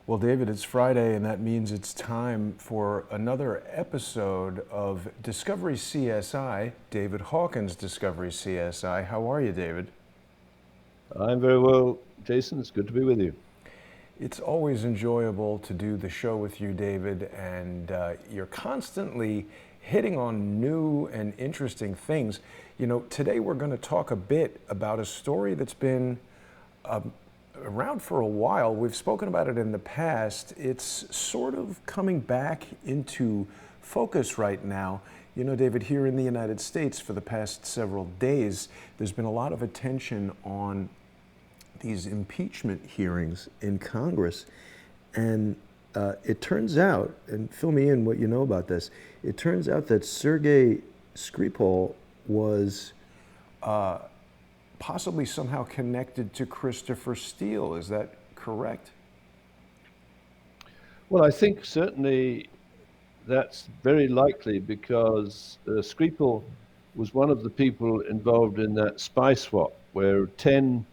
Well, David, it's Friday, and that means it's time for another episode of Discovery CSI, David Hawkins' Discovery CSI. How are you, David? I'm very well, Jason. It's good to be with you. It's always enjoyable to do the show with you, David, and you're constantly hitting on new and interesting things. You know, today we're going to talk a bit about a story that's been around for a while. We've spoken about it in the past. It's sort of coming back into focus right now. You know, David, here in the United States for the past several days, there's been a lot of attention on these impeachment hearings in Congress. And it turns out, and fill me in what you know about this, it turns out that Sergei Skripal was possibly somehow connected to Christopher Steele. Is that correct? Well, I think certainly that's very likely because Skripal was one of the people involved in that spy swap where 10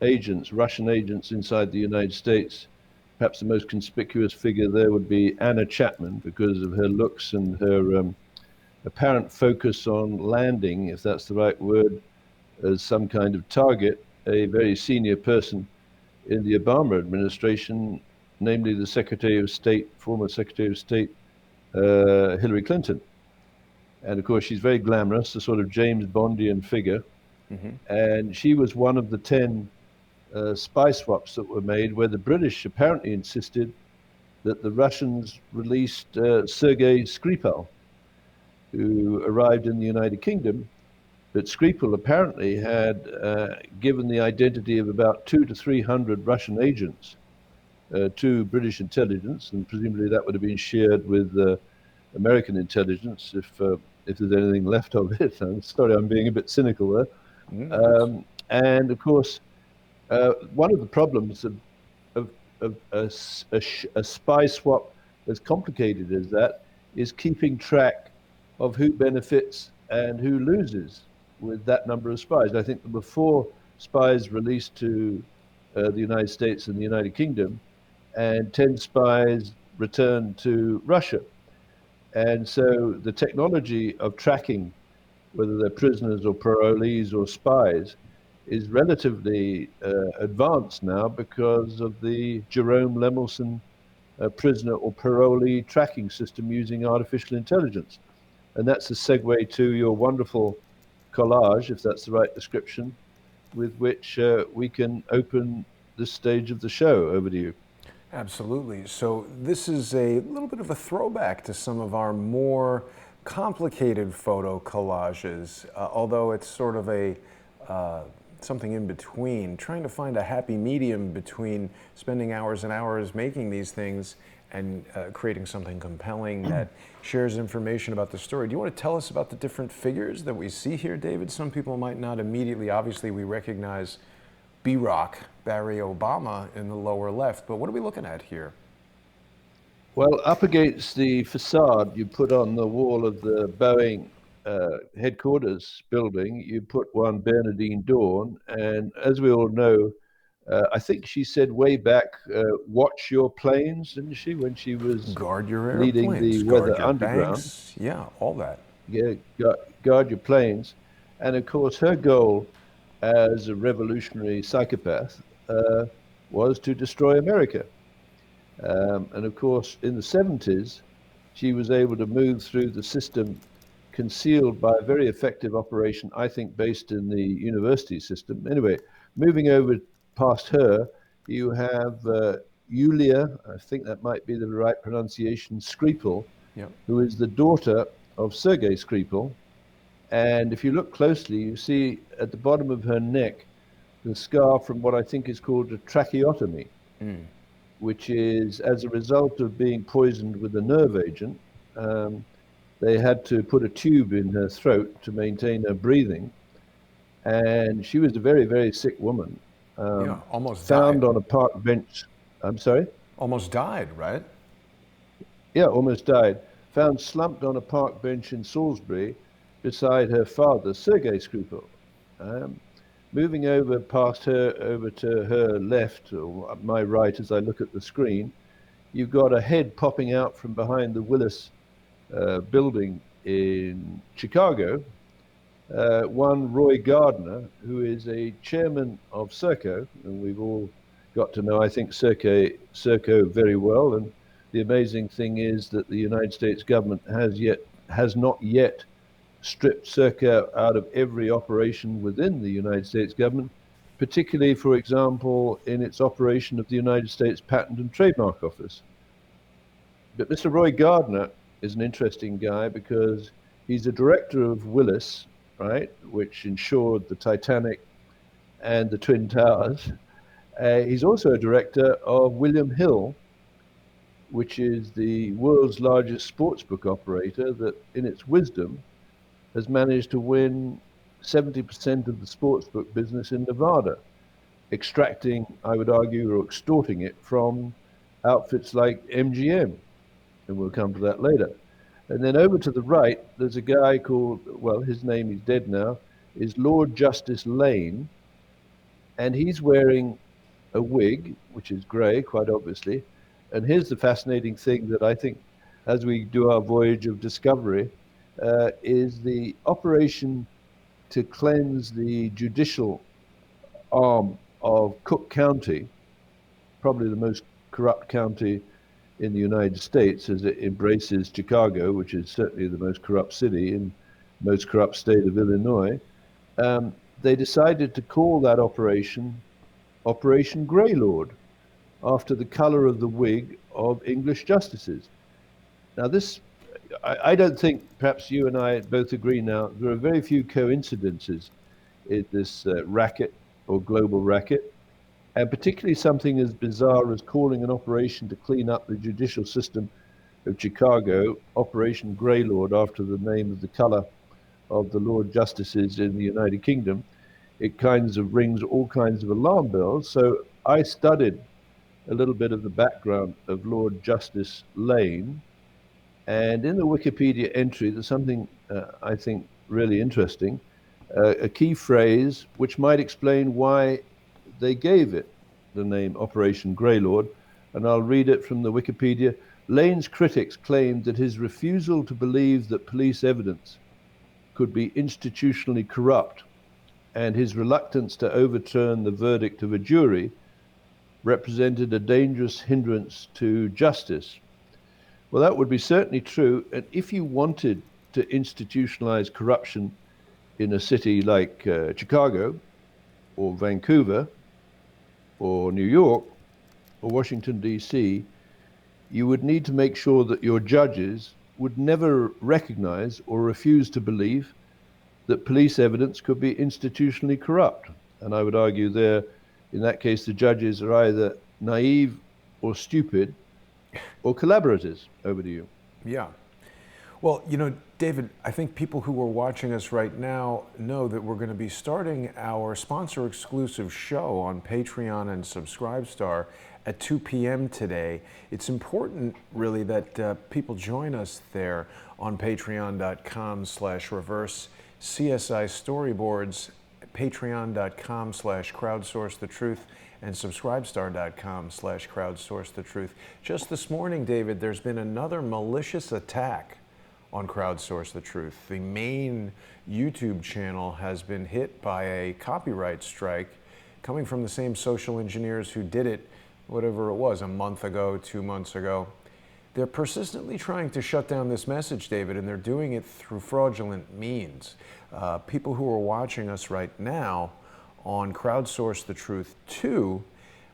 agents, Russian agents inside the United States, perhaps the most conspicuous figure there would be Anna Chapman because of her looks and her apparent focus on landing, if that's the right word, as some kind of target, a very senior person in the Obama administration, namely the Secretary of State, former Secretary of State, Hillary Clinton. And of course, she's very glamorous, a sort of James Bondian figure. Mm-hmm. And she was one of the 10 spy swaps that were made where the British apparently insisted that the Russians released Sergei Skripal, who arrived in the United Kingdom. But Skripal apparently had given the identity of about 200 to 300 Russian agents to British intelligence, and presumably that would have been shared with American intelligence if there's anything left of it. I'm sorry, I'm being a bit cynical there. And of course, one of the problems of a spy swap as complicated as that is keeping track of who benefits and who loses with that number of spies. I think there were 4 spies released to the United States and the United Kingdom, and 10 spies returned to Russia. And so the technology of tracking, whether they're prisoners or parolees or spies, is relatively advanced now because of the Jerome Lemelson prisoner or parolee tracking system using artificial intelligence. And that's a segue to your wonderful collage, if that's the right description, with which we can open this stage of the show. Over to you. Absolutely. So this is a little bit of a throwback to some of our more complicated photo collages, although it's sort of a something in between, trying to find a happy medium between spending hours and hours making these things and creating something compelling that shares information about the story. Do you want to tell us about the different figures that we see here, David? Some people might not immediately, obviously we recognize B-Rock, Barry Obama in the lower left, but what are we looking at here? Well, up against the facade you put on the wall of the Boeing headquarters building, you put one Bernadine Dawn, and as we all know, I think she said way back, watch your planes, didn't she, when she was guard your leading the guard Weather your Underground. Banks. Yeah, all that. Yeah, guard your planes. And of course, her goal as a revolutionary psychopath was to destroy America. And of course, in the 70s, she was able to move through the system concealed by a very effective operation, I think, based in the university system. Anyway, moving over past her, you have Yulia, I think that might be the right pronunciation, Skripal, yep, who is the daughter of Sergei Skripal. And if you look closely, you see at the bottom of her neck the scar from what I think is called a tracheotomy, which is as a result of being poisoned with a nerve agent. They had to put a tube in her throat to maintain her breathing. And she was a very, very sick woman. Almost found died. on a park bench. I'm sorry? Almost died, right? Yeah, almost died. Found slumped on a park bench in Salisbury beside her father, Sergei Skripal. Moving over past her, over to her left, or my right as I look at the screen, you've got a head popping out from behind the Willis building in Chicago. One Roy Gardner, who is a chairman of SERCO, and we've all got to know, I think, SERCO very well. And the amazing thing is that the United States government has not yet stripped SERCO out of every operation within the United States government, particularly, for example, in its operation of the United States Patent and Trademark Office. But Mr. Roy Gardner is an interesting guy because he's a director of Willis, right, which insured the Titanic and the Twin Towers. He's also a director of William Hill, which is the world's largest sportsbook operator that, in its wisdom, has managed to win 70% of the sportsbook business in Nevada, extracting, I would argue, or extorting it from outfits like MGM. And we'll come to that later. And then over to the right, there's a guy called, well, his name is dead now, is Lord Justice Lane. And he's wearing a wig, which is grey, quite obviously. And here's the fascinating thing that I think, as we do our voyage of discovery, is the operation to cleanse the judicial arm of Cook County, probably the most corrupt county in the United States, as it embraces Chicago, which is certainly the most corrupt city in most corrupt state of Illinois. They decided to call that operation Operation Greylord, after the color of the wig of English justices. Now this, I don't think, perhaps you and I both agree now, there are very few coincidences in this racket or global racket, and particularly something as bizarre as calling an operation to clean up the judicial system of Chicago Operation Greylord, after the name of the color of the Lord Justices in the United Kingdom. It kinds of rings all kinds of alarm bells. So I studied a little bit of the background of Lord Justice Lane, and in the Wikipedia entry, there's something I think really interesting, a key phrase which might explain why they gave it the name Operation Greylord, and I'll read it from the Wikipedia. Lane's critics claimed that his refusal to believe that police evidence could be institutionally corrupt, and his reluctance to overturn the verdict of a jury, represented a dangerous hindrance to justice. Well, that would be certainly true. And if you wanted to institutionalize corruption in a city like Chicago or Vancouver or New York or Washington, D.C., you would need to make sure that your judges would never recognize or refuse to believe that police evidence could be institutionally corrupt. And I would argue there, in that case, the judges are either naive or stupid or collaborators. Over to you. Yeah. Well, you know, David, I think people who are watching us right now know that we're going to be starting our sponsor exclusive show on Patreon and Subscribestar at 2 p.m. today. It's important, really, that people join us there on patreon.com/reverse CSI storyboards, patreon.com/crowdsourcethetruth, and subscribestar.com/crowdsourcethetruth. Just this morning, David, there's been another malicious attack on Crowdsource the Truth. The main YouTube channel has been hit by a copyright strike coming from the same social engineers who did it, whatever it was, a month ago, 2 months ago. They're persistently trying to shut down this message, David, and they're doing it through fraudulent means. People who are watching us right now on Crowdsource the Truth 2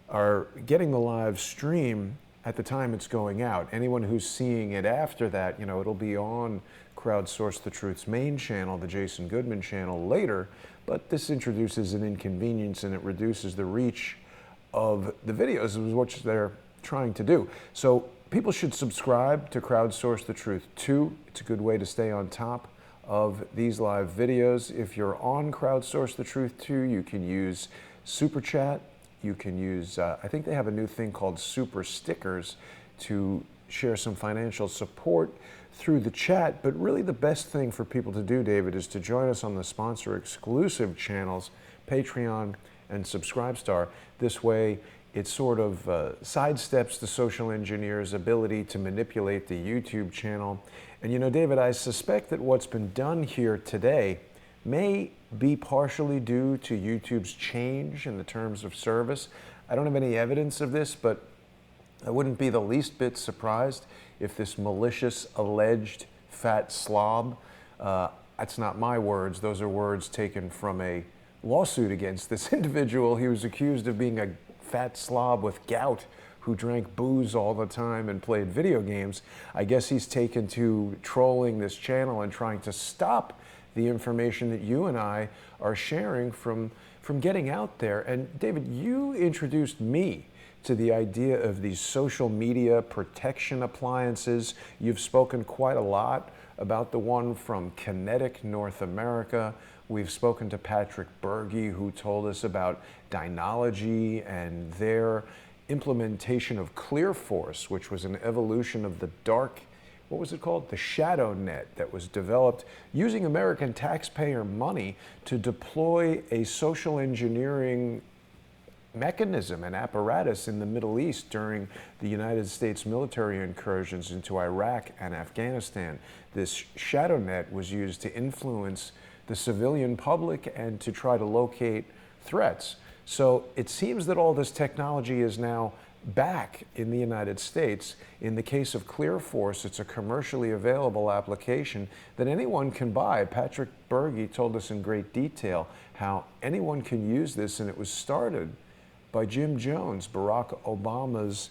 are getting the live stream at the time it's going out. Anyone who's seeing it after that, you know, it'll be on Crowdsource the Truth's main channel, the Jason Goodman channel, later, but this introduces an inconvenience and it reduces the reach of the videos, which they're trying to do. So people should subscribe to Crowdsource the Truth 2. It's a good way to stay on top of these live videos. If you're on Crowdsource the Truth 2, you can use Super Chat. You can use, I think they have a new thing called Super Stickers to share some financial support through the chat. But really the best thing for people to do, David, is to join us on the sponsor exclusive channels, Patreon and Subscribestar. This way, it sort of sidesteps the social engineer's ability to manipulate the YouTube channel. And you know, David, I suspect that what's been done here today may be partially due to YouTube's change in the terms of service. I don't have any evidence of this, but I wouldn't be the least bit surprised if this malicious, alleged fat slob, that's not my words, those are words taken from a lawsuit against this individual. He was accused of being a fat slob with gout who drank booze all the time and played video games. I guess he's taken to trolling this channel and trying to stop the information that you and I are sharing from getting out there. And David, you introduced me to the idea of these social media protection appliances. You've spoken quite a lot about the one from Kinetic North America. We've spoken to Patrick Berge, who told us about Dynology and their implementation of ClearForce, which was an evolution of the dark, what was it called? The shadow net that was developed using American taxpayer money to deploy a social engineering mechanism and apparatus in the Middle East during the United States military incursions into Iraq and Afghanistan. This shadow net was used to influence the civilian public and to try to locate threats. So it seems that all this technology is now back in the United States. In the case of ClearForce, it's a commercially available application that anyone can buy. Patrick Berge told us in great detail how anyone can use this, and it was started by Jim Jones, Barack Obama's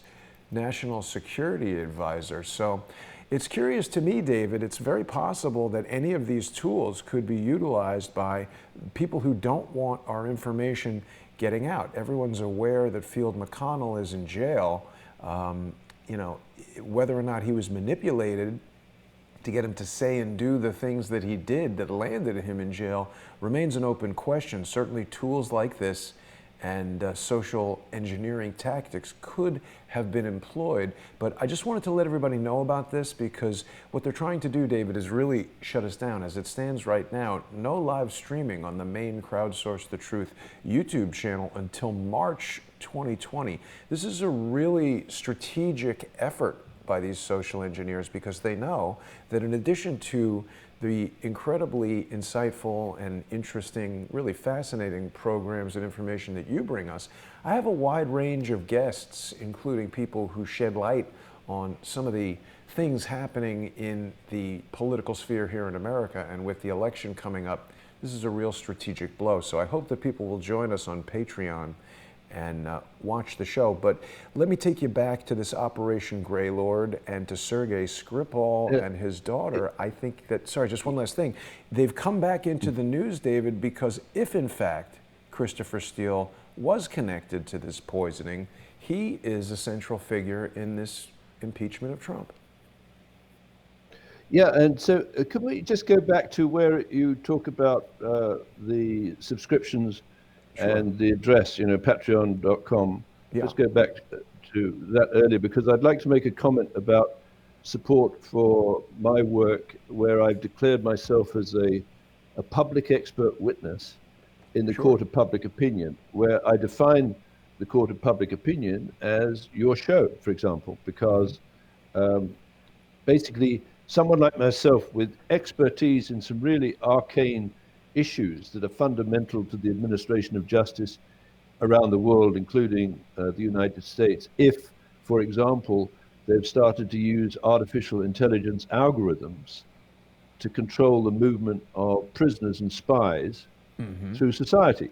national security advisor. So it's curious to me, David, it's very possible that any of these tools could be utilized by people who don't want our information getting out. Everyone's aware that Field McConnell is in jail. You know, whether or not he was manipulated to get him to say and do the things that he did that landed him in jail remains an open question. Certainly tools like this and social engineering tactics could have been employed. But I just wanted to let everybody know about this, because what they're trying to do, David, is really shut us down. As it stands right now, no live streaming on the main Crowdsource the Truth YouTube channel until March 2020. This is a really strategic effort by these social engineers, because they know that in addition to the incredibly insightful and interesting, really fascinating programs and information that you bring us, I have a wide range of guests, including people who shed light on some of the things happening in the political sphere here in America. And with the election coming up, this is a real strategic blow. So I hope that people will join us on Patreon and watch the show. But let me take you back to this Operation Grey Lord and to Sergei Skripal and his daughter. I think that, sorry, just one last thing. They've come back into the news, David, because if in fact Christopher Steele was connected to this poisoning, he is a central figure in this impeachment of Trump. Yeah, and so could we just go back to where you talk about the subscriptions? Sure. And the address, you know, patreon.com. Yeah. Let's go back to that earlier, because I'd like to make a comment about support for my work, where I've declared myself as a public expert witness in the court of public opinion, where I define the court of public opinion as your show, for example, because basically someone like myself with expertise in some really arcane issues that are fundamental to the administration of justice around the world, including the United States. If, for example, they've started to use artificial intelligence algorithms to control the movement of prisoners and spies through society.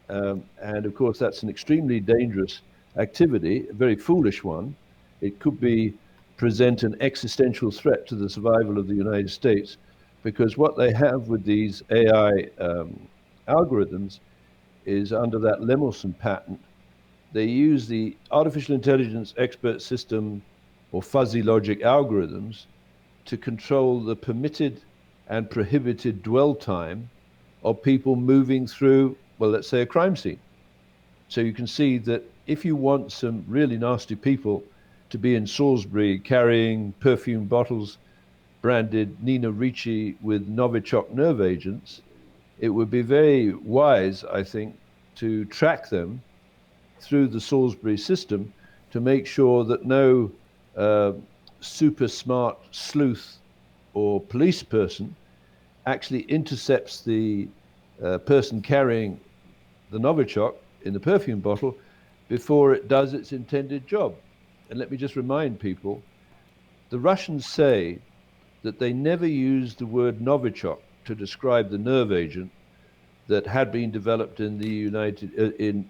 And of course, that's an extremely dangerous activity, a very foolish one. It could present an existential threat to the survival of the United States, because what they have with these AI algorithms is, under that Lemelson patent, they use the artificial intelligence expert system or fuzzy logic algorithms to control the permitted and prohibited dwell time of people moving through, well, let's say a crime scene. So you can see that if you want some really nasty people to be in Salisbury carrying perfume bottles branded Nina Ricci with Novichok nerve agents, it would be very wise, I think, to track them through the Salisbury system to make sure that no super smart sleuth or police person actually intercepts the person carrying the Novichok in the perfume bottle before it does its intended job. And let me just remind people, the Russians say that they never used the word Novichok to describe the nerve agent that had been developed in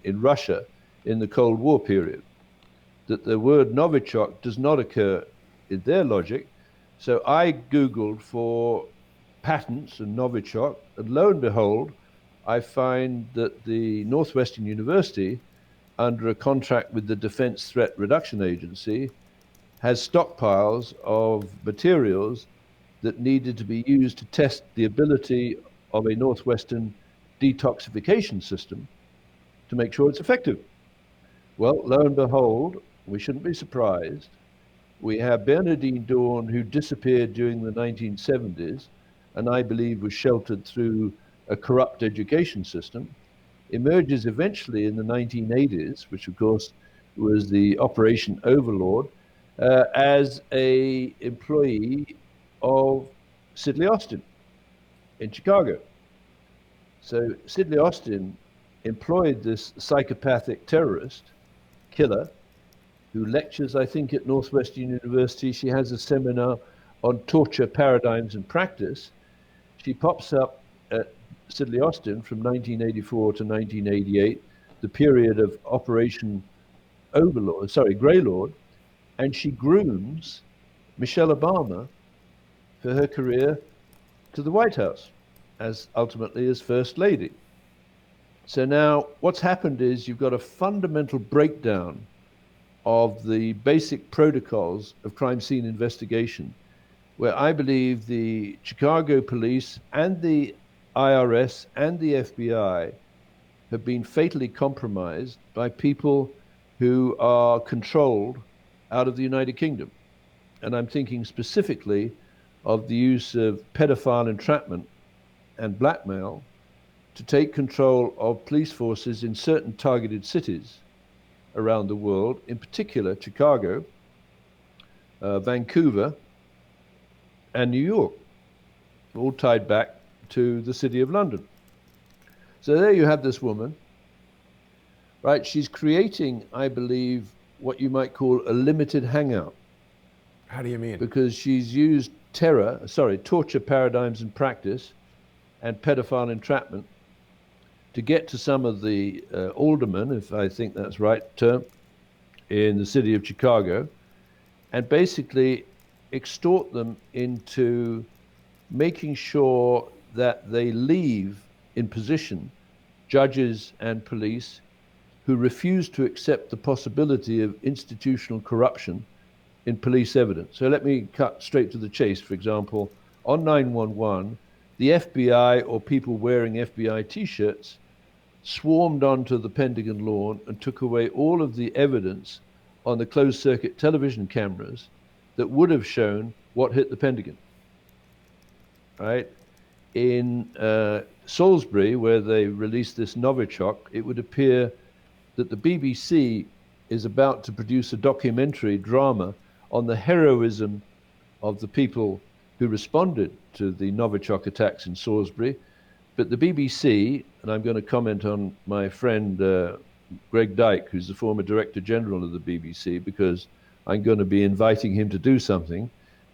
in Russia in the Cold War period. That the word Novichok does not occur in their logic. So I Googled for patents and Novichok, and lo and behold, I find that the Northwestern University, under a contract with the Defense Threat Reduction Agency, has stockpiles of materials that needed to be used to test the ability of a Northwestern detoxification system to make sure it's effective. Well, lo and behold, we shouldn't be surprised. We have Bernardine Dawn, who disappeared during the 1970s, and I believe was sheltered through a corrupt education system, emerges eventually in the 1980s, which of course was the Operation Overlord, as a employee of Sidley Austin in Chicago. So Sidley Austin employed this psychopathic terrorist killer who lectures, I think, at Northwestern University. She has a seminar on torture paradigms and practice. She pops up at Sidley Austin from 1984 to 1988, the period of Operation Greylord, and she grooms Michelle Obama for her career to the White House, ultimately as First Lady. So now what's happened is you've got a fundamental breakdown of the basic protocols of crime scene investigation, where I believe the Chicago police and the IRS and the FBI have been fatally compromised by people who are controlled out of the United Kingdom. And I'm thinking specifically of the use of pedophile entrapment and blackmail to take control of police forces in certain targeted cities around the world, in particular Chicago, Vancouver, and New York, all tied back to the City of London. So there you have this woman, right? She's creating, I believe, what you might call a limited hangout. How do you mean? Because she's used torture paradigms and practice and pedophile entrapment to get to some of the aldermen, if I think that's right term, in the city of Chicago, and basically extort them into making sure that they leave in position judges and police who refuse to accept the possibility of institutional corruption in police evidence. So let me cut straight to the chase. For example, on 911, the FBI or people wearing FBI t-shirts swarmed onto the Pentagon lawn and took away all of the evidence on the closed circuit television cameras that would have shown what hit the Pentagon. Right? In Salisbury, where they released this Novichok, it would appear that the BBC is about to produce a documentary drama on the heroism of the people who responded to the Novichok attacks in Salisbury. But the BBC, and I'm going to comment on my friend Greg Dyke, who's the former Director General of the BBC, because I'm going to be inviting him to do something,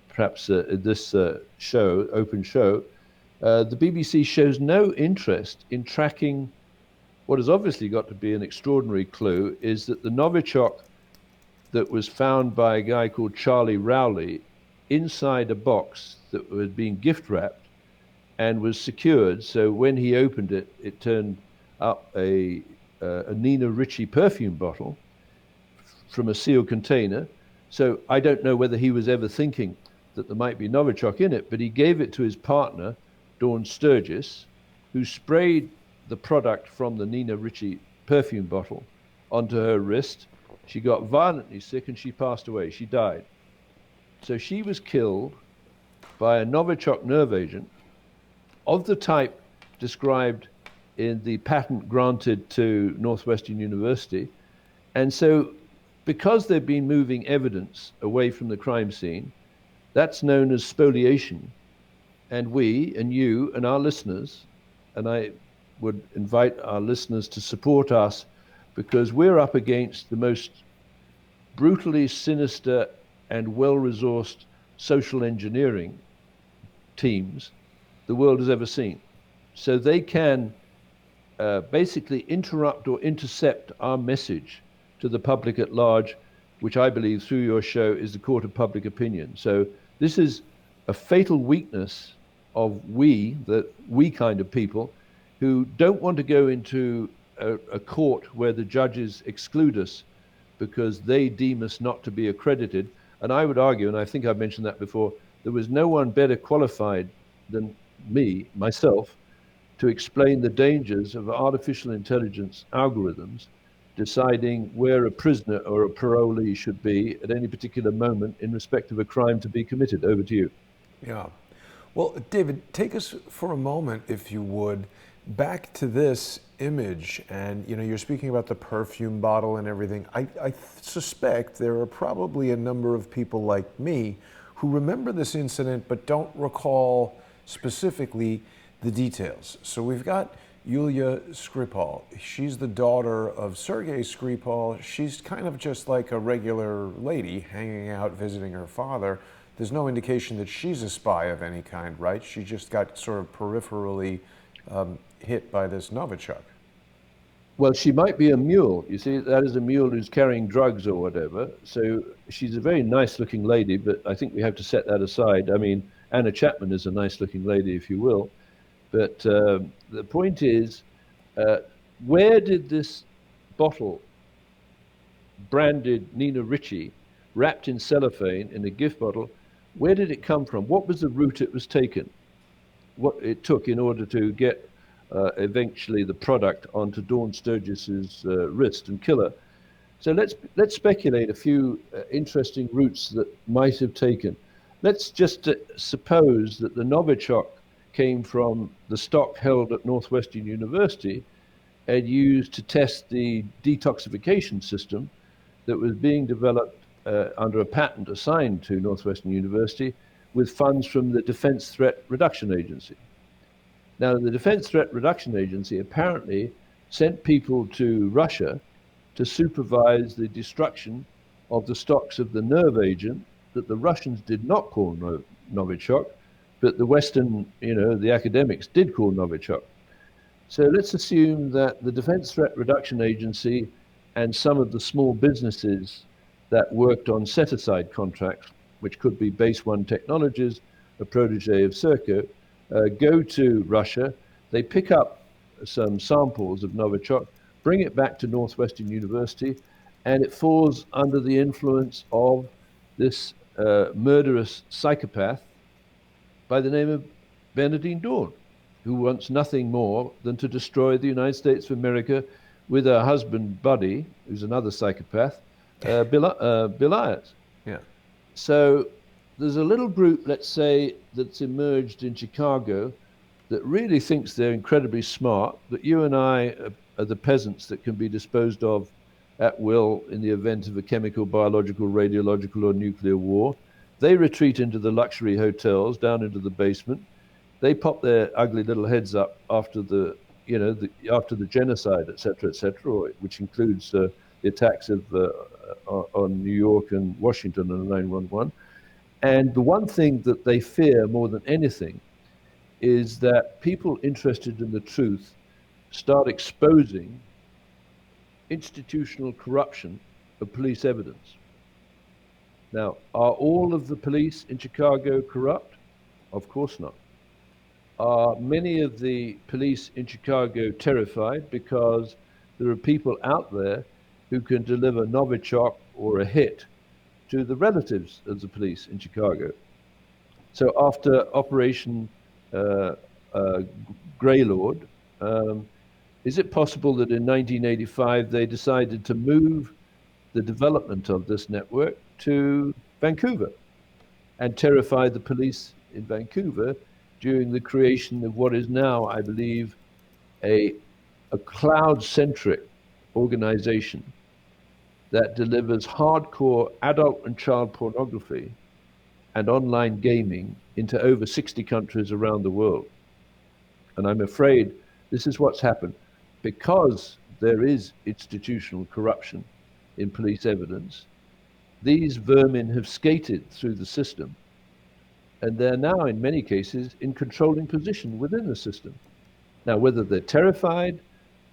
perhaps this open show. The BBC shows no interest in tracking what has obviously got to be an extraordinary clue, is that the Novichok that was found by a guy called Charlie Rowley inside a box that was being gift wrapped and was secured. So when he opened it, it turned up a Nina Ricci perfume bottle from a sealed container. So I don't know whether he was ever thinking that there might be Novichok in it, but he gave it to his partner, Dawn Sturgis, who sprayed the product from the Nina Ricci perfume bottle onto her wrist. She got violently sick and she passed away. She died. So she was killed by a Novichok nerve agent of the type described in the patent granted to Northwestern University, And so, because they've been moving evidence away from the crime scene, that's known as spoliation. And we and you and our listeners, and I would invite our listeners to support us because we're up against the most brutally sinister and well-resourced social engineering teams the world has ever seen. So they can basically interrupt or intercept our message to the public at large, which I believe through your show is the court of public opinion. So this is a fatal weakness of the we kind of people who don't want to go into a court where the judges exclude us because they deem us not to be accredited. And I would argue, and I think I've mentioned that before, there was no one better qualified than myself, to explain the dangers of artificial intelligence algorithms deciding where a prisoner or a parolee should be at any particular moment in respect of a crime to be committed. Over to you. Yeah. Well, David, take us for a moment, if you would, back to this image. And, you're speaking about the perfume bottle and everything. I suspect there are probably a number of people like me who remember this incident but don't recall specifically the details. So we've got Yulia Skripal. She's the daughter of Sergei Skripal. She's kind of just like a regular lady hanging out, visiting her father. There's no indication that she's a spy of any kind, right? She just got sort of peripherally hit by this Novichok. Well, she might be a mule. You see, that is a mule who's carrying drugs or whatever. So she's a very nice looking lady, but I think we have to set that aside. I mean, Anna Chapman is a nice looking lady, if you will. But the point is, where did this bottle, branded Nina Ricci, wrapped in cellophane in a gift bottle, where did it come from? What was the route it was taken? What it took in order to get eventually the product onto Dawn Sturgis's wrist and kill her? So let's speculate a few interesting routes that might have taken. Let's just suppose that the Novichok came from the stock held at Northwestern University and used to test the detoxification system that was being developed under a patent assigned to Northwestern University with funds from the Defense Threat Reduction Agency. Now, the Defense Threat Reduction Agency apparently sent people to Russia to supervise the destruction of the stocks of the nerve agent that the Russians did not call Novichok, but the Western, the academics did call Novichok. So let's assume that the Defense Threat Reduction Agency and some of the small businesses that worked on set-aside contracts, which could be Base One Technologies, a protege of SERCO, go to Russia. They pick up some samples of Novichok, bring it back to Northwestern University, and it falls under the influence of this murderous psychopath by the name of Bernardine Dawn, who wants nothing more than to destroy the United States of America with her husband, Buddy, who's another psychopath, Bill Ayers. Yeah. So there's a little group, let's say, that's emerged in Chicago that really thinks they're incredibly smart, that you and I are the peasants that can be disposed of at will in the event of a chemical, biological, radiological, or nuclear war. They retreat into the luxury hotels, down into the basement. They pop their ugly little heads up after after the genocide, et cetera, which includes the attacks on New York and Washington and 9/11. And the one thing that they fear more than anything is that people interested in the truth start exposing institutional corruption of police evidence. Now, are all of the police in Chicago corrupt? Of course not. Are many of the police in Chicago terrified because there are people out there who can deliver Novichok or a hit to the relatives of the police in Chicago? So after Operation Greylord, is it possible that in 1985 they decided to move the development of this network to Vancouver and terrify the police in Vancouver during the creation of what is now, I believe, a cloud-centric organization that delivers hardcore adult and child pornography and online gaming into over 60 countries around the world. And I'm afraid this is what's happened because there is institutional corruption in police evidence. These vermin have skated through the system, and they're now, in many cases, in controlling position within the system. Now, whether they're terrified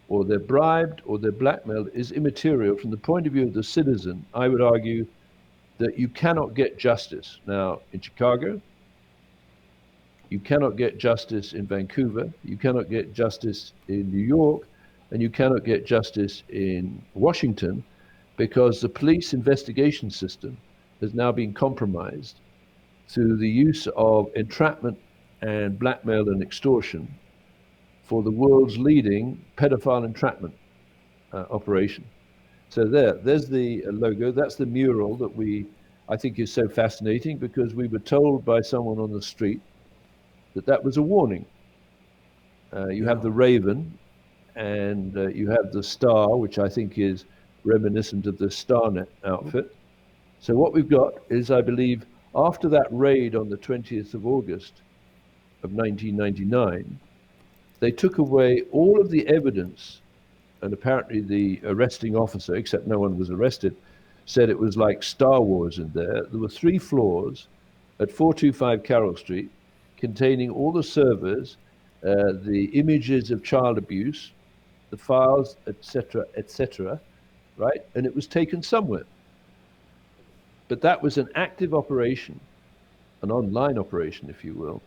or they're bribed or they're blackmailed is immaterial. From the point of view of the citizen, I would argue that you cannot get justice. Now, in Chicago, you cannot get justice in Vancouver, you cannot get justice in New York, and you cannot get justice in Washington because the police investigation system has now been compromised through the use of entrapment and blackmail and extortion for the world's leading pedophile entrapment operation. So there's the logo. That's the mural that I think is so fascinating because we were told by someone on the street that was a warning. You have the raven and you have the star, which I think is reminiscent of the Starnet outfit. So what we've got is, I believe, after that raid on the 20th of August of 1999, they took away all of the evidence, and apparently the arresting officer, except no one was arrested, said it was like Star Wars in there. There were 3 floors at 425 Carroll Street containing all the servers, the images of child abuse, the files, etc., right? And it was taken somewhere. But that was an active operation, an online operation, if you will,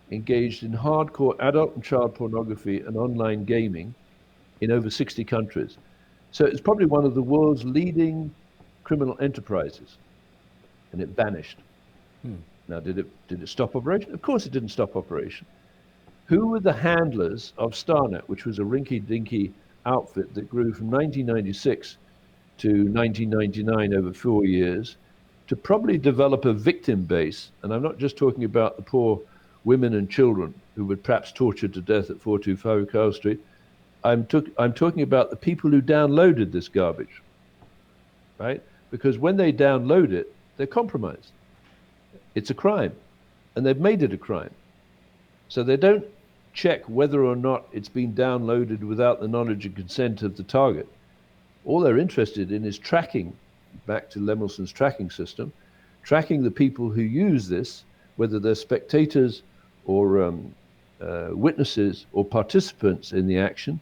engaged in hardcore adult and child pornography and online gaming in over 60 countries. So it's probably one of the world's leading criminal enterprises, and it vanished. Now, did it stop operation? Of course it didn't stop operation. Who were the handlers of Starnet, which was a rinky-dinky outfit that grew from 1996 to 1999 over 4 years to probably develop a victim base? And I'm not just talking about the poor women and children who were perhaps tortured to death at 425 Carl Street. I'm talking about the people who downloaded this garbage, right? Because when they download it, they're compromised. It's a crime, and they've made it a crime. So they don't check whether or not it's been downloaded without the knowledge and consent of the target. All they're interested in is tracking, back to Lemelson's tracking system, tracking the people who use this, whether they're spectators or witnesses or participants in the action,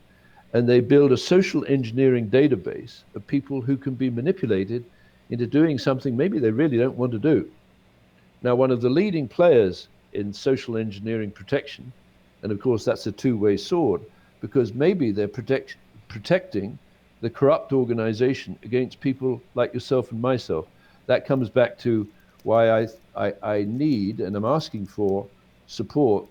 and they build a social engineering database of people who can be manipulated into doing something maybe they really don't want to do. Now, one of the leading players in social engineering protection, and of course that's a two-way sword, because maybe they're protecting the corrupt organization against people like yourself and myself. That comes back to why I need, and I'm asking for, support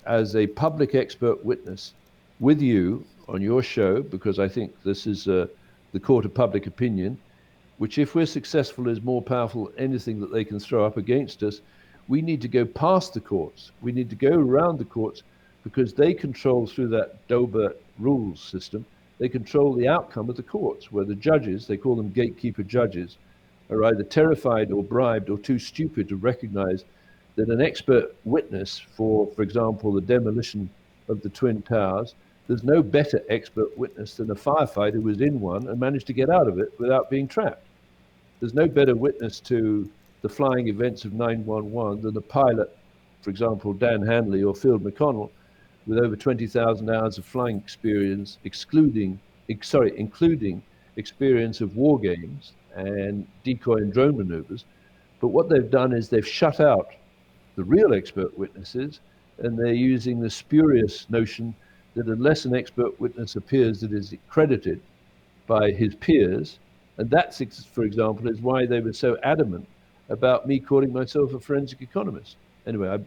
as a public expert witness with you on your show, because I think this is the court of public opinion, which, if we're successful, is more powerful than anything that they can throw up against us. We need to go past the courts. We need to go around the courts because they control, through that Dober rules system, they control the outcome of the courts, where the judges, they call them gatekeeper judges, are either terrified or bribed or too stupid to recognize that an expert witness for example, the demolition of the Twin Towers, there's no better expert witness than a firefighter who was in one and managed to get out of it without being trapped. There's no better witness to the flying events of 9/11 than the pilot, for example, Dan Hanley or Phil McConnell, with over 20,000 hours of flying experience, including experience of war games and decoy and drone maneuvers. But what they've done is they've shut out the real expert witnesses, and they're using the spurious notion that unless an expert witness appears that is accredited by his peers, and that's, for example, is why they were so adamant about me calling myself a forensic economist. Anyway,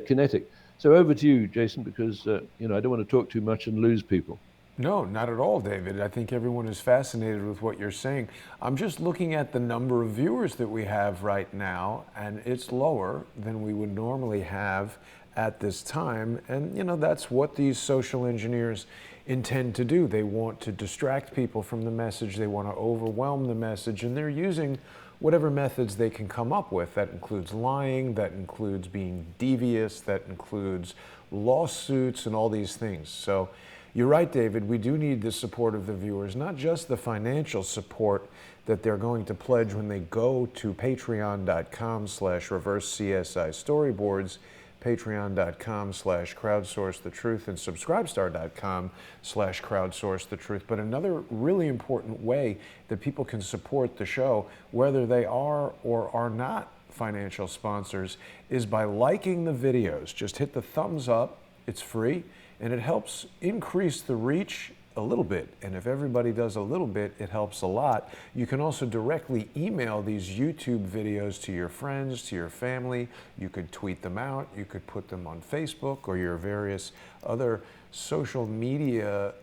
kinetic. So over to you, Jason, because I don't want to talk too much and lose people. No, not at all, David. I think everyone is fascinated with what you're saying. I'm just looking at the number of viewers that we have right now, and it's lower than we would normally have at this time. And, that's what these social engineers intend to do. They want to distract people from the message, they want to overwhelm the message, and they're using whatever methods they can come up with. That includes lying, that includes being devious, that includes lawsuits, and all these things. So, you're right, David. We do need the support of the viewers, not just the financial support that they're going to pledge when they go to patreon.com/reverse-CSI storyboards, patreon.com/crowdsourcethetruth, and subscribestar.com/crowdsourcethetruth. But another really important way that people can support the show, whether they are or are not financial sponsors, is by liking the videos. Just hit the thumbs up. It's free. And it helps increase the reach a little bit. And if everybody does a little bit, it helps a lot. You can also directly email these YouTube videos to your friends, to your family. You could tweet them out. You could put them on Facebook or your various other social media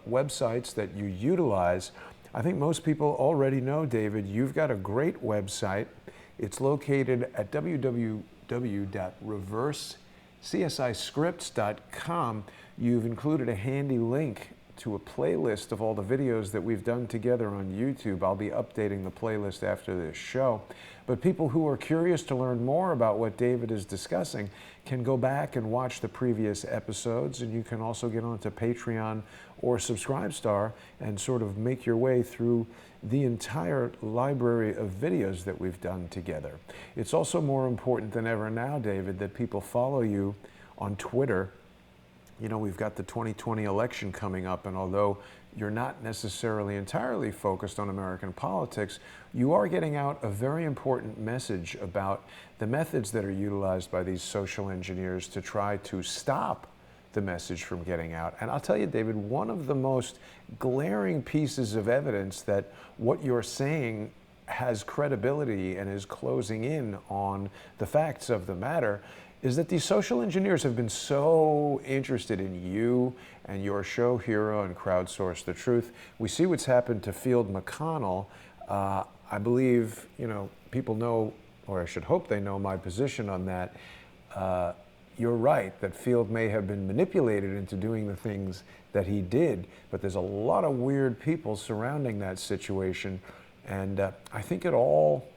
websites that you utilize. I think most people already know, David, you've got a great website. It's located at www.reverse-csiscripts.com. You've included a handy link to a playlist of all the videos that we've done together on YouTube. I'll be updating the playlist after this show. But people who are curious to learn more about what David is discussing can go back and watch the previous episodes, and you can also get onto Patreon or Subscribestar and sort of make your way through the entire library of videos that we've done together. It's also more important than ever now, David, that people follow you on Twitter. We've got the 2020 election coming up, and although you're not necessarily entirely focused on American politics, you are getting out a very important message about the methods that are utilized by these social engineers to try to stop the message from getting out. And I'll tell you, David, one of the most glaring pieces of evidence that what you're saying has credibility and is closing in on the facts of the matter is that these social engineers have been so interested in you and your show hero and Crowdsource the Truth. We see what's happened to Field McConnell. I believe, people know, or I should hope they know my position on that. You're right that Field may have been manipulated into doing the things that he did, but there's a lot of weird people surrounding that situation. And I think it all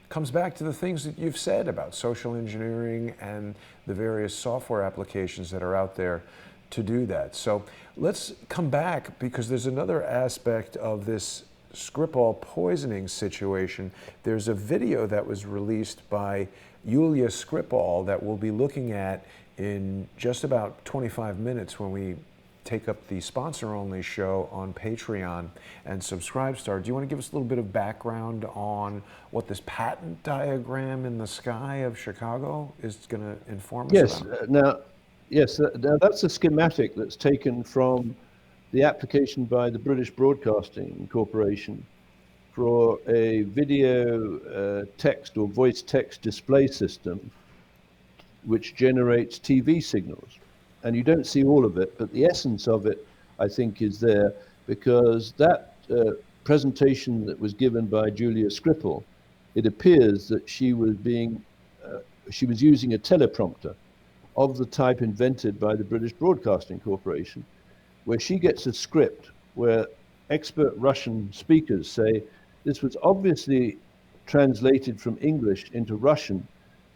comes back to the things that you've said about social engineering and the various software applications that are out there to do that. So let's come back, because there's another aspect of this Skripal poisoning situation. There's a video that was released by Yulia Skripal that we'll be looking at in just about 25 minutes when we take up the sponsor-only show on Patreon and Subscribestar. Do you want to give us a little bit of background on what this patent diagram in the sky of Chicago is going to inform us about? Now that's a schematic that's taken from the application by the British Broadcasting Corporation for a video text or voice text display system which generates TV signals. And you don't see all of it, but the essence of it, I think, is there, because that presentation that was given by Julia Skripal, it appears that she was using a teleprompter of the type invented by the British Broadcasting Corporation, where she gets a script where expert Russian speakers say this was obviously translated from English into Russian,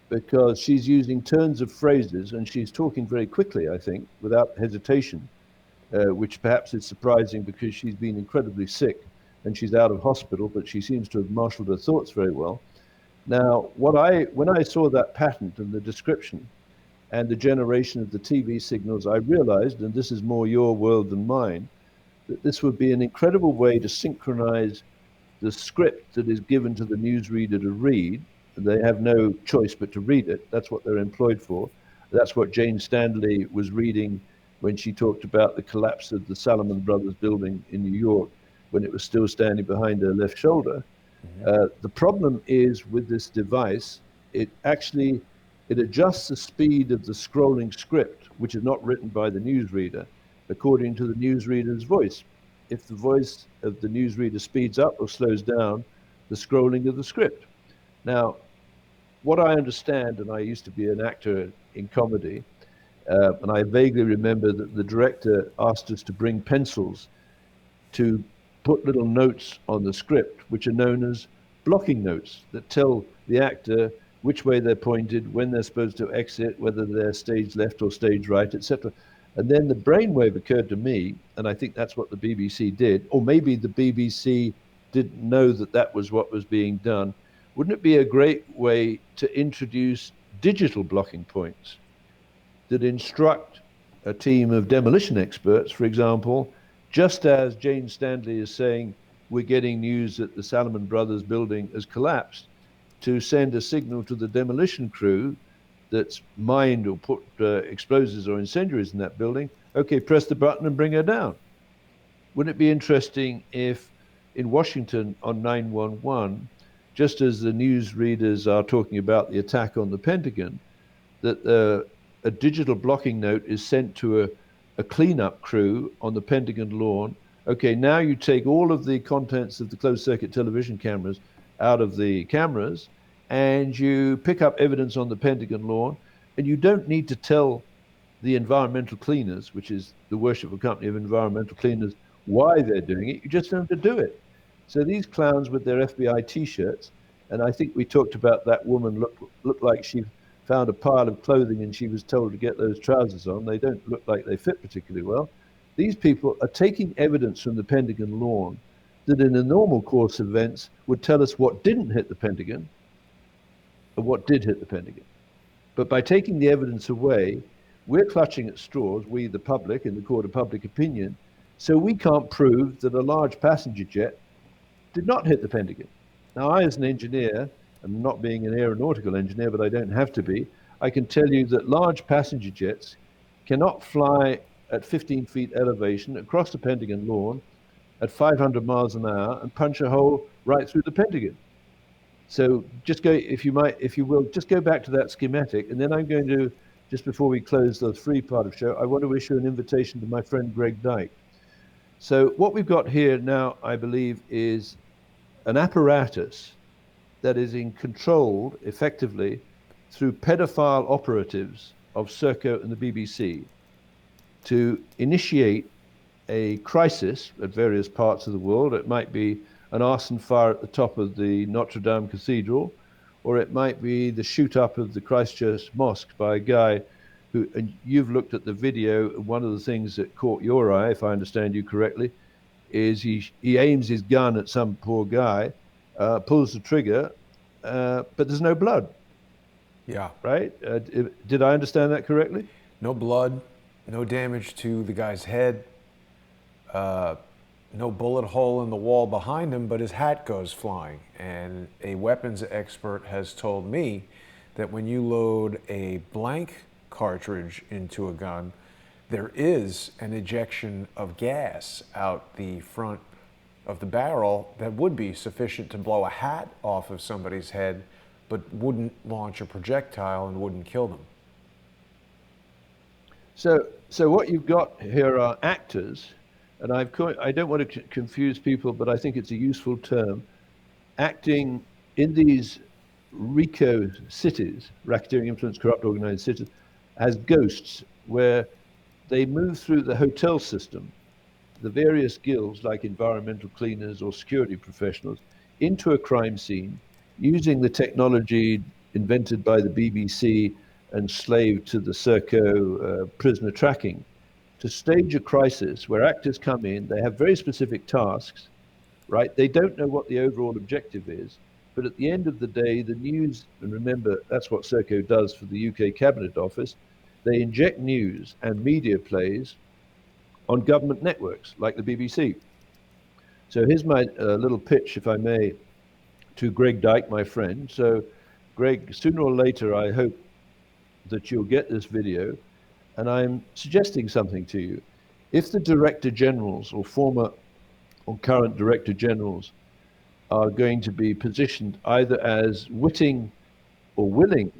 because she's using turns of phrases and she's talking very quickly, I think, without hesitation, which perhaps is surprising because she's been incredibly sick and she's out of hospital, but she seems to have marshaled her thoughts very well. Now, when I saw that patent and the description and the generation of the TV signals, I realized, and this is more your world than mine, that this would be an incredible way to synchronize the script that is given to the newsreader to read. They have no choice but to read it. That's what they're employed for. That's what Jane Stanley was reading when she talked about the collapse of the Salomon Brothers building in New York, when it was still standing behind her left shoulder. Mm-hmm. The problem is with this device, it adjusts the speed of the scrolling script, which is not written by the newsreader, according to the newsreader's voice. If the voice of the newsreader speeds up or slows down the scrolling of the script. Now, what I understand, and I used to be an actor in comedy, and I vaguely remember that the director asked us to bring pencils to put little notes on the script, which are known as blocking notes that tell the actor which way they're pointed, when they're supposed to exit, whether they're stage left or stage right, etc. And then the brainwave occurred to me, and I think that's what the BBC did, or maybe the BBC didn't know that that was what was being done. Wouldn't it be a great way to introduce digital blocking points that instruct a team of demolition experts, for example, just as Jane Stanley is saying, we're getting news that the Salomon Brothers building has collapsed, to send a signal to the demolition crew that's mined or put explosives or incendiaries in that building, okay, press the button and bring her down. Wouldn't it be interesting if in Washington on 911, just as the news readers are talking about the attack on the Pentagon, that a digital blocking note is sent to a cleanup crew on the Pentagon lawn. Okay, now you take all of the contents of the closed circuit television cameras out of the cameras and you pick up evidence on the Pentagon lawn, and you don't need to tell the environmental cleaners, which is the worshipful company of environmental cleaners, why they're doing it. You just tell them to do it. So these clowns with their FBI T-shirts, and I think we talked about that woman looked like she found a pile of clothing and she was told to get those trousers on. They don't look like they fit particularly well. These people are taking evidence from the Pentagon lawn that in a normal course of events would tell us what didn't hit the Pentagon and what did hit the Pentagon. But by taking the evidence away, we're clutching at straws, we the public in the court of public opinion, so we can't prove that a large passenger jet did not hit the Pentagon. Now, I as an engineer, I'm not being an aeronautical engineer, but I don't have to be, I can tell you that large passenger jets cannot fly at 15 feet elevation across the Pentagon lawn at 500 miles an hour and punch a hole right through the Pentagon. So just go, if you will, just go back to that schematic, and then I'm going to, just before we close the free part of the show, I want to issue an invitation to my friend Greg Dyke. So what we've got here now, I believe, is an apparatus that is controlled effectively through pedophile operatives of SERCO and the BBC to initiate a crisis at various parts of the world. It might be an arson fire at the top of the Notre Dame Cathedral, or it might be the shoot up of the Christchurch Mosque by a guy who, and you've looked at the video, one of the things that caught your eye, if I understand you correctly, is he aims his gun at some poor guy, pulls the trigger, but there's no blood. Yeah. Right? Did I understand that correctly? No blood, no damage to the guy's head, no bullet hole in the wall behind him, but his hat goes flying. And a weapons expert has told me that when you load a blank cartridge into a gun, there is an ejection of gas out the front of the barrel that would be sufficient to blow a hat off of somebody's head, but wouldn't launch a projectile and wouldn't kill them. So what you've got here are actors, and I don't want to confuse people, but I think it's a useful term, acting in these RICO cities, racketeering, influence, corrupt, organized cities, as ghosts, where they move through the hotel system, the various guilds like environmental cleaners or security professionals, into a crime scene, using the technology invented by the BBC and slaved to the SERCO prisoner tracking, to stage a crisis where actors come in, they have very specific tasks, right? They don't know what the overall objective is, but at the end of the day, the news, and remember, that's what SERCO does for the UK Cabinet Office, they inject news and media plays on government networks like the BBC. So here's my little pitch, if I may, to Greg Dyke, my friend. So Greg, sooner or later, I hope that you'll get this video, and I'm suggesting something to you. If the director generals or former or current director generals are going to be positioned either as witting or willing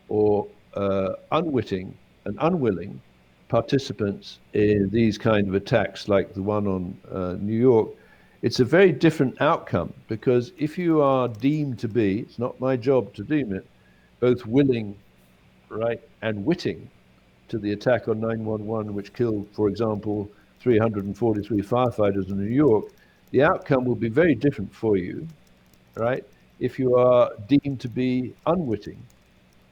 or unwitting and unwilling participants in these kind of attacks like the one on New York, it's a very different outcome, because if you are deemed to be, it's not my job to deem it, both willing, right, and witting to the attack on 911, which killed, for example, 343 firefighters in New York, the outcome will be very different for you, right, if you are deemed to be unwitting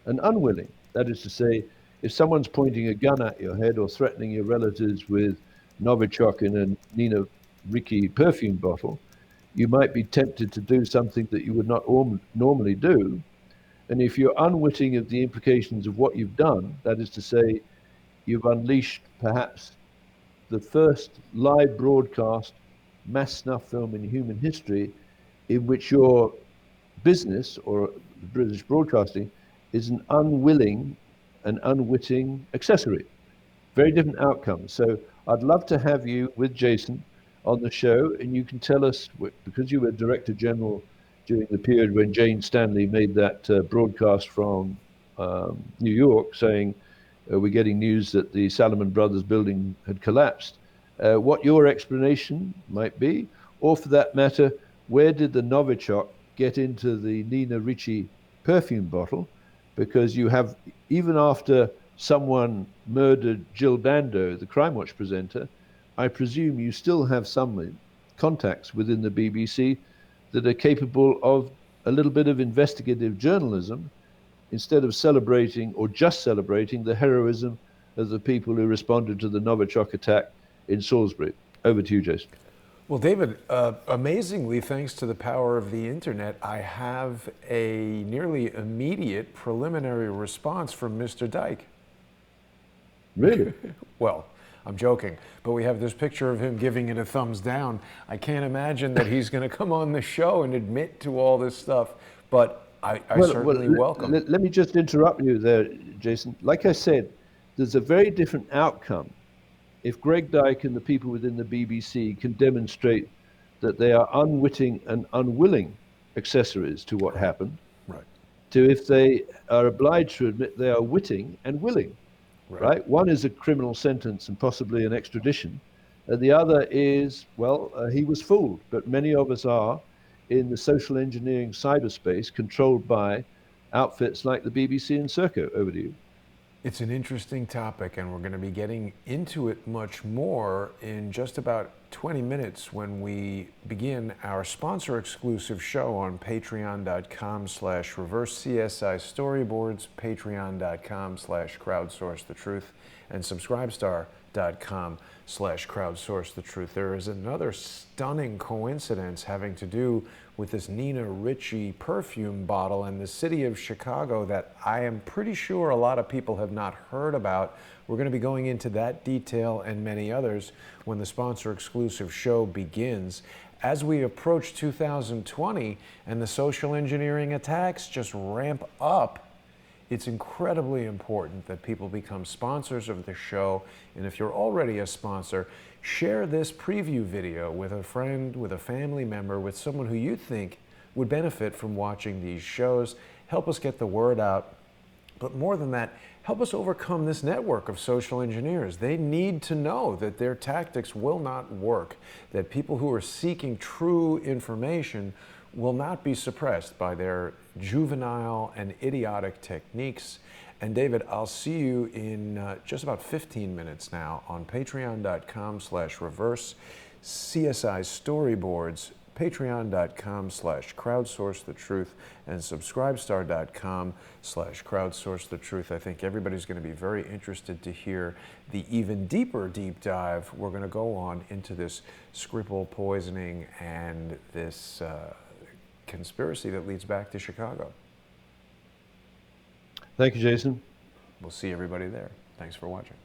and unwilling. That is to say, if someone's pointing a gun at your head or threatening your relatives with Novichok in a Nina Ricci perfume bottle, you might be tempted to do something that you would not normally do. And if you're unwitting of the implications of what you've done, that is to say, you've unleashed perhaps the first live broadcast mass snuff film in human history, in which your business or British broadcasting is an unwilling and unwitting accessory. Very different outcomes. So I'd love to have you with Jason on the show, and you can tell us, because you were Director General during the period when Jane Stanley made that broadcast from New York saying, we're getting news that the Salomon Brothers building had collapsed, what your explanation might be, or for that matter, where did the Novichok get into the Nina Ricci perfume bottle? Because you have, even after someone murdered Jill Dando, the Crime Watch presenter, I presume you still have some contacts within the BBC that are capable of a little bit of investigative journalism, instead of celebrating or just celebrating the heroism of the people who responded to the Novichok attack in Salisbury. Over to you, Jason. Well, David, amazingly, thanks to the power of the internet, I have a nearly immediate preliminary response from Mr. Dyke. Really? Well, I'm joking, but we have this picture of him giving it a thumbs down. I can't imagine that he's going to come on the show and admit to all this stuff, but I certainly welcome. Let me just interrupt you there, Jason. Like I said, there's a very different outcome if Greg Dyke and the people within the BBC can demonstrate that they are unwitting and unwilling accessories to what happened, right, to if they are obliged to admit they are witting and willing, right? One is a criminal sentence and possibly an extradition. And the other is, well, he was fooled, but many of us are in the social engineering cyberspace controlled by outfits like the BBC and SERCO. Over to you. It's an interesting topic, and we're going to be getting into it much more in just about 20 minutes when we begin our sponsor-exclusive show on patreon.com/reverse-CSI storyboards, patreon.com/crowdsourcethetruth, and subscribestar.com/crowdsourcethetruth. There is another stunning coincidence having to do with this Nina Ricci perfume bottle and the city of Chicago that I am pretty sure a lot of people have not heard about. We're going to be going into that detail and many others when the sponsor-exclusive show begins. As we approach 2020 and the social engineering attacks just ramp up, it's incredibly important that people become sponsors of the show. And if you're already a sponsor, share this preview video with a friend, with a family member, with someone who you think would benefit from watching these shows. Help us get the word out. But more than that, help us overcome this network of social engineers. They need to know that their tactics will not work, that people who are seeking true information will not be suppressed by their juvenile and idiotic techniques. And David, I'll see you in just about 15 minutes now on patreon.com/reverse-CSI storyboards, patreon.com/crowdsourcethetruth, and subscribestar.com/crowdsourcethetruth. I think everybody's going to be very interested to hear the even deeper deep dive we're going to go on into this Skripal poisoning and this conspiracy that leads back to Chicago. Thank you, Jason. We'll see everybody there. Thanks for watching.